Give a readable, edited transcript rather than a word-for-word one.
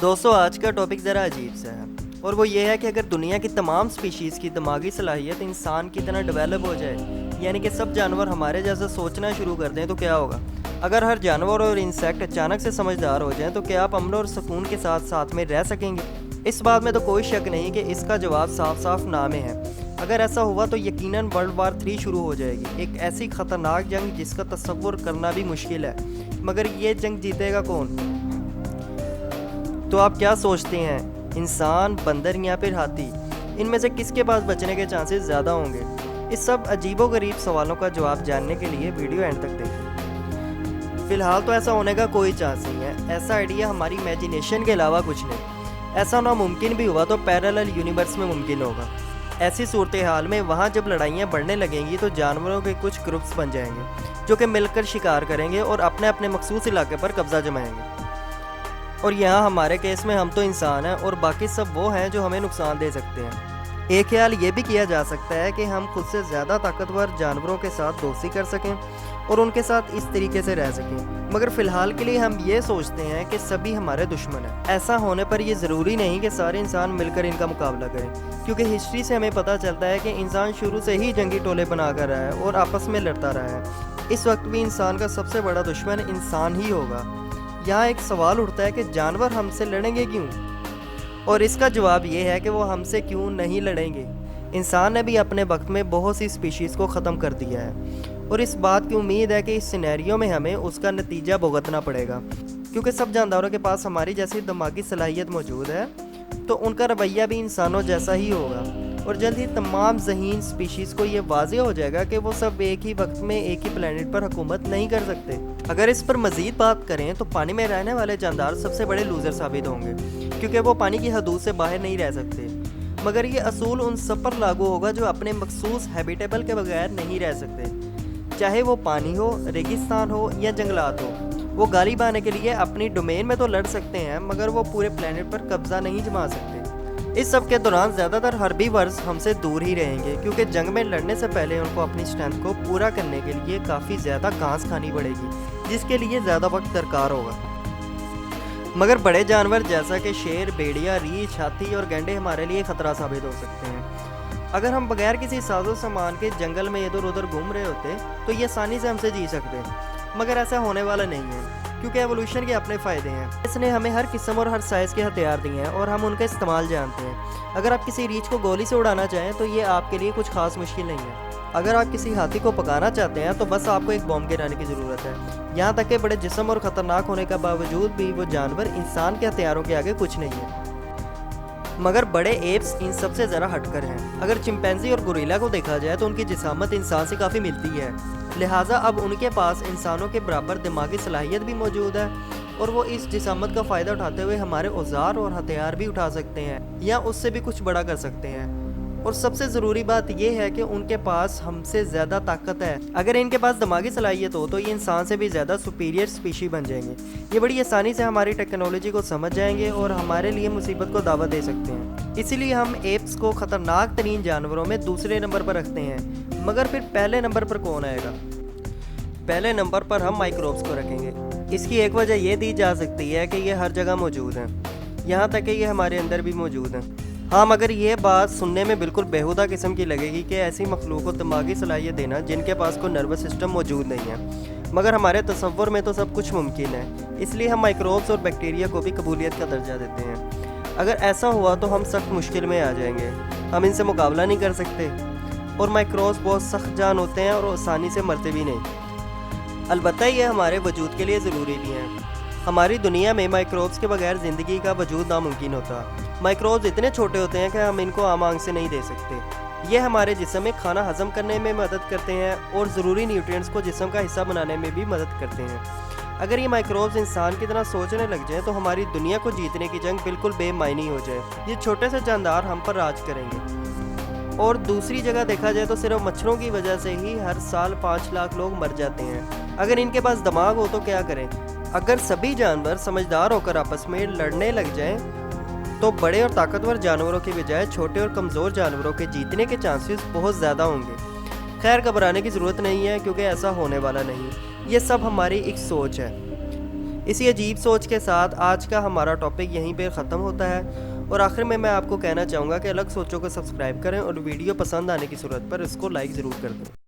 دوستو آج کا ٹاپک ذرا عجیب سا ہے اور وہ یہ ہے کہ اگر دنیا کی تمام سپیشیز کی دماغی صلاحیت انسان کی طرح ڈیولپ ہو جائے، یعنی کہ سب جانور ہمارے جیسا سوچنا شروع کر دیں تو کیا ہوگا؟ اگر ہر جانور اور انسیکٹ اچانک سے سمجھدار ہو جائیں تو کیا آپ امن اور سکون کے ساتھ ساتھ میں رہ سکیں گے؟ اس بات میں تو کوئی شک نہیں کہ اس کا جواب صاف صاف نہ میں ہے۔ اگر ایسا ہوا تو یقیناً ورلڈ وار 3 شروع ہو جائے گی، ایک ایسی خطرناک جنگ جس کا تصور کرنا بھی مشکل ہے۔ مگر یہ جنگ جیتے گا کون؟ تو آپ کیا سوچتے ہیں، انسان، بندر یا پھر ہاتھی؟ ان میں سے کس کے پاس بچنے کے چانسز زیادہ ہوں گے؟ اس سب عجیب و غریب سوالوں کا جواب جاننے کے لیے ویڈیو اینڈ تک دیکھیں۔ فی الحال تو ایسا ہونے کا کوئی چانس نہیں ہے، ایسا آئیڈیا ہماری امیجینیشن کے علاوہ کچھ نہیں۔ ایسا ناممکن بھی ہوا تو پیرالل یونیورس میں ممکن ہوگا۔ ایسی صورتحال میں وہاں جب لڑائیاں بڑھنے لگیں گی تو جانوروں کے کچھ گروپس بن جائیں گے جو کہ مل کر شکار کریں گے اور اپنے اپنے مخصوص علاقے پر قبضہ جمائیں گے۔ اور یہاں ہمارے کیس میں ہم تو انسان ہیں اور باقی سب وہ ہیں جو ہمیں نقصان دے سکتے ہیں۔ ایک خیال یہ بھی کیا جا سکتا ہے کہ ہم خود سے زیادہ طاقتور جانوروں کے ساتھ دوستی کر سکیں اور ان کے ساتھ اس طریقے سے رہ سکیں، مگر فی الحال کے لیے ہم یہ سوچتے ہیں کہ سبھی ہمارے دشمن ہیں۔ ایسا ہونے پر یہ ضروری نہیں کہ سارے انسان مل کر ان کا مقابلہ کریں، کیونکہ ہسٹری سے ہمیں پتہ چلتا ہے کہ انسان شروع سے ہی جنگی ٹولے بنا کر رہا ہے اور آپس میں لڑتا رہا ہے۔ اس وقت بھی انسان کا سب سے بڑا دشمن انسان ہی ہوگا۔ یہاں ایک سوال اٹھتا ہے کہ جانور ہم سے لڑیں گے کیوں؟ اور اس کا جواب یہ ہے کہ وہ ہم سے کیوں نہیں لڑیں گے۔ انسان نے بھی اپنے وقت میں بہت سی سپیشیز کو ختم کر دیا ہے اور اس بات کی امید ہے کہ اس سینیریو میں ہمیں اس کا نتیجہ بھگتنا پڑے گا، کیونکہ سب جانداروں کے پاس ہماری جیسی دماغی صلاحیت موجود ہے تو ان کا رویہ بھی انسانوں جیسا ہی ہوگا، اور جلد ہی تمام ذہین سپیشیز کو یہ واضح ہو جائے گا کہ وہ سب ایک ہی وقت میں ایک ہی پلینٹ پر حکومت نہیں کر سکتے۔ اگر اس پر مزید بات کریں تو پانی میں رہنے والے جاندار سب سے بڑے لوزر ثابت ہوں گے، کیونکہ وہ پانی کی حدود سے باہر نہیں رہ سکتے۔ مگر یہ اصول ان سب پر لاگو ہوگا جو اپنے مخصوص ہیبیٹیبل کے بغیر نہیں رہ سکتے، چاہے وہ پانی ہو، ریگستان ہو یا جنگلات ہو۔ وہ غالب آنے کے لیے اپنی ڈومین میں تو لڑ سکتے ہیں، مگر وہ پورے پلینٹ پر قبضہ نہیں جما سکتے۔ اس سب کے دوران زیادہ تر حربی ورز ہم سے دور ہی رہیں گے، کیونکہ جنگ میں لڑنے سے پہلے ان کو اپنی اسٹرینتھ کو پورا کرنے کے لیے کافی زیادہ گھاس کھانی پڑے گی، جس کے لیے زیادہ وقت درکار ہوگا۔ مگر بڑے جانور جیسا کہ شیر، بھیڑیا، ریچھ، ہاتھی اور گینڈے ہمارے لیے خطرہ ثابت ہو سکتے ہیں۔ اگر ہم بغیر کسی ساز و سامان کے جنگل میں ادھر ادھر گھوم رہے ہوتے تو یہ آسانی سے ہم سے جی سکتے، مگر ایسا ہونے والا نہیں ہے، کیونکہ ایوولوشن کے اپنے فائدے ہیں۔ اس نے ہمیں ہر قسم اور ہر سائز کے ہتھیار دیے ہیں اور ہم ان کا استعمال جانتے ہیں۔ اگر آپ کسی ریچھ کو گولی سے اڑانا چاہیں تو یہ آپ کے لیے کچھ خاص مشکل نہیں ہے۔ اگر آپ کسی ہاتھی کو پکانا چاہتے ہیں تو بس آپ کو ایک بم گرانے کی ضرورت ہے۔ یہاں تک کہ بڑے جسم اور خطرناک ہونے کا باوجود بھی وہ جانور انسان کے ہتھیاروں کے آگے کچھ نہیں ہے۔ مگر بڑے ایپس ان سب سے ذرا ہٹ کر ہیں۔ اگر چمپینزی اور گوریلا کو دیکھا جائے تو ان کی جسامت انسان سے کافی ملتی ہے، لہٰذا اب ان کے پاس انسانوں کے برابر دماغی صلاحیت بھی موجود ہے اور وہ اس جسامت کا فائدہ اٹھاتے ہوئے ہمارے اوزار اور ہتھیار بھی اٹھا سکتے ہیں یا اس سے بھی کچھ بڑا کر سکتے ہیں۔ اور سب سے ضروری بات یہ ہے کہ ان کے پاس ہم سے زیادہ طاقت ہے۔ اگر ان کے پاس دماغی صلاحیت ہو تو یہ انسان سے بھی زیادہ سپیریئر سپیشی بن جائیں گے۔ یہ بڑی آسانی سے ہماری ٹیکنالوجی کو سمجھ جائیں گے اور ہمارے لیے مصیبت کو دعوت دے سکتے ہیں۔ اسی لیے ہم ایپس کو خطرناک ترین جانوروں میں دوسرے نمبر پر رکھتے ہیں۔ مگر پھر پہلے نمبر پر کون آئے گا؟ پہلے نمبر پر ہم مائکروبس کو رکھیں گے۔ اس کی ایک وجہ یہ دی جا سکتی ہے کہ یہ ہر جگہ موجود ہیں، یہاں تک کہ یہ ہمارے اندر بھی موجود ہیں۔ ہاں، مگر یہ بات سننے میں بالکل بیہودہ قسم کی لگے گی کہ ایسی مخلوق کو دماغی صلاحیت دینا جن کے پاس کوئی نروس سسٹم موجود نہیں ہے، مگر ہمارے تصور میں تو سب کچھ ممکن ہے۔ اس لیے ہم مائکروبس اور بیکٹیریا کو بھی قبولیت کا درجہ دیتے ہیں۔ اگر ایسا ہوا تو ہم سخت مشکل میں آ جائیں گے، ہم ان سے مقابلہ نہیں کر سکتے، اور مائکروبس بہت سخت جان ہوتے ہیں اور آسانی سے مرتے بھی نہیں۔ البتہ یہ ہمارے وجود کے لیے ضروری بھی ہیں۔ ہماری دنیا میں مائکروبس کے بغیر زندگی کا وجود ناممکن ہوتا۔ مائکروبس اتنے چھوٹے ہوتے ہیں کہ ہم ان کو عام آنکھ سے نہیں دیکھ سکتے۔ یہ ہمارے جسم میں کھانا ہضم کرنے میں مدد کرتے ہیں اور ضروری نیوٹرینٹس کو جسم کا حصہ بنانے میں بھی مدد کرتے ہیں۔ اگر یہ مائکروبس انسان کی طرح سوچنے لگ جائیں تو ہماری دنیا کو جیتنے کی جنگ بالکل بے معنی ہو جائے۔ یہ چھوٹے سے جاندار ہم پر راج کریں گے۔ اور دوسری جگہ دیکھا جائے تو صرف مچھروں کی وجہ سے ہی ہر سال 5 لاکھ لوگ مر جاتے ہیں۔ اگر ان کے پاس دماغ ہو تو کیا کریں؟ اگر سبھی جانور سمجھدار ہو کر آپس میں لڑنے لگ جائیں تو بڑے اور طاقتور جانوروں کی بجائے چھوٹے اور کمزور جانوروں کے جیتنے کے چانسز بہت زیادہ ہوں گے۔ خیر، گھبرانے کی ضرورت نہیں ہے، کیونکہ ایسا ہونے والا نہیں۔ یہ سب ہماری ایک سوچ ہے۔ اسی عجیب سوچ کے ساتھ آج کا ہمارا ٹاپک یہیں پہ ختم ہوتا ہے، اور آخر میں آپ کو کہنا چاہوں گا کہ الگ سوچوں کو سبسکرائب کریں اور ویڈیو پسند آنے کی صورت پر اس کو لائک ضرور کر دیں۔